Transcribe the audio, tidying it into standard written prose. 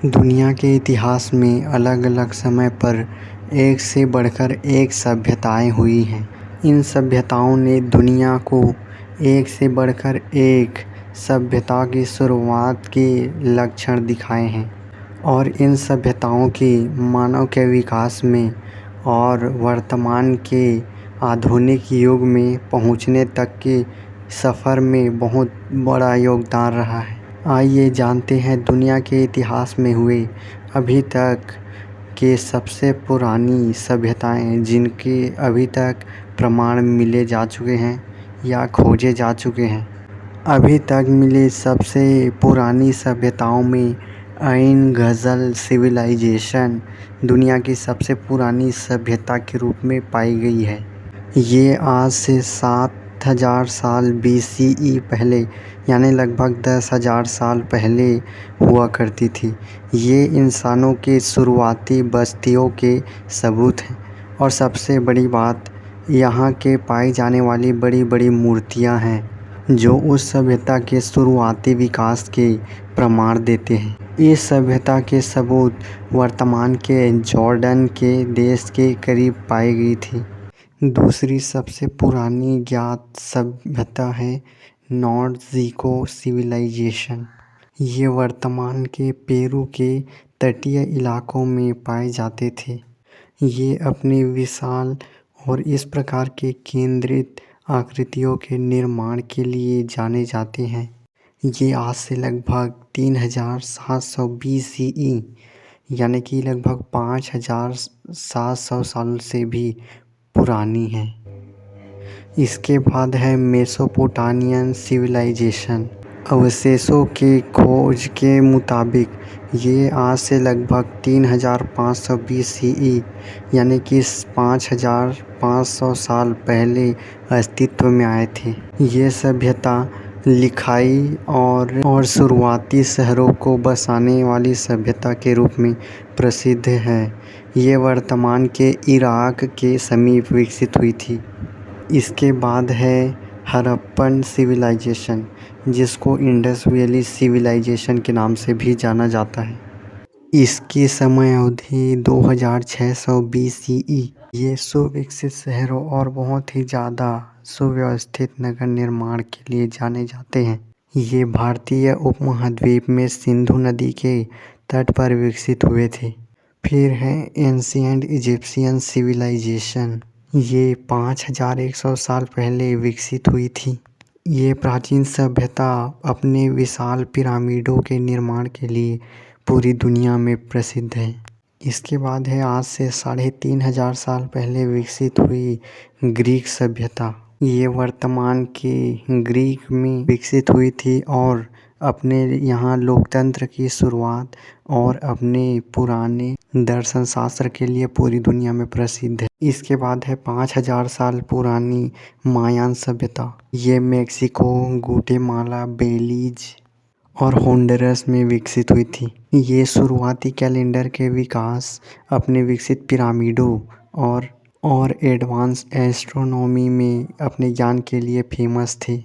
दुनिया के इतिहास में अलग अलग समय पर एक से बढ़कर एक सभ्यताएं हुई हैं। इन सभ्यताओं ने दुनिया को एक से बढ़कर एक सभ्यता की शुरुआत के लक्षण दिखाए हैं और इन सभ्यताओं की मानव के विकास में और वर्तमान के आधुनिक युग में पहुंचने तक के सफ़र में बहुत बड़ा योगदान रहा है। आइए जानते हैं दुनिया के इतिहास में हुए अभी तक के सबसे पुरानी सभ्यताएं जिनके अभी तक प्रमाण मिले जा चुके हैं या खोजे जा चुके हैं। अभी तक मिले सबसे पुरानी सभ्यताओं में आइन गज़ल सिविलाइजेशन दुनिया की सबसे पुरानी सभ्यता के रूप में पाई गई है। ये आज से 7000 साल BCE पहले यानी लगभग 10,000 साल पहले हुआ करती थी। ये इंसानों के शुरुआती बस्तियों के सबूत हैं और सबसे बड़ी बात यहाँ के पाई जाने वाली बड़ी बड़ी मूर्तियाँ हैं जो उस सभ्यता के शुरुआती विकास के प्रमाण देते हैं। इस सभ्यता के सबूत वर्तमान के जॉर्डन के देश के करीब पाई गई थी। दूसरी सबसे पुरानी ज्ञात सभ्यता है नॉर्डिको सिविलाइजेशन। ये वर्तमान के पेरू के तटीय इलाकों में पाए जाते थे। ये अपने विशाल और इस प्रकार के केंद्रित आकृतियों के निर्माण के लिए जाने जाते हैं। ये आज से लगभग 3700 BCE यानी कि लगभग 5700 साल से भी पुरानी है। इसके बाद है मेसोपोटामियन सिविलाइजेशन। अवशेषों के खोज के मुताबिक ये आज से लगभग 3500 BCE यानी कि 5500 साल पहले अस्तित्व में आए थे। ये सभ्यता लिखाई और शुरुआती शहरों को बसाने वाली सभ्यता के रूप में प्रसिद्ध है। ये वर्तमान के इराक के समीप विकसित हुई थी। इसके बाद है हड़प्पन सिविलाइजेशन जिसको इंडस वैली सिविलाइजेशन के नाम से भी जाना जाता है। इसकी समय अवधि 2600 BCE। ये सुविकसित शहरों और बहुत ही ज़्यादा सुव्यवस्थित नगर निर्माण के लिए जाने जाते हैं। ये भारतीय उपमहाद्वीप में सिंधु नदी के तट पर विकसित हुए थे। फिर है एंशिएंट इजिप्शियन सिविलाइजेशन। ये 5100 साल पहले विकसित हुई थी। ये प्राचीन सभ्यता अपने विशाल पिरामिडों के निर्माण के लिए पूरी दुनिया में प्रसिद्ध है। इसके बाद है आज से 3500 साल पहले विकसित हुई ग्रीक सभ्यता। ये वर्तमान के ग्रीक में विकसित हुई थी और अपने यहाँ लोकतंत्र की शुरुआत और अपने पुराने दर्शन शास्त्र के लिए पूरी दुनिया में प्रसिद्ध है। इसके बाद है 5000 साल पुरानी मायान सभ्यता। ये मेक्सिको, गुटेमाला, बेलीज और होंडुरस में विकसित हुई थी। ये शुरुआती कैलेंडर के विकास, अपने विकसित पिरामिडों और एडवांस एस्ट्रोनॉमी में अपने ज्ञान के लिए फेमस थे।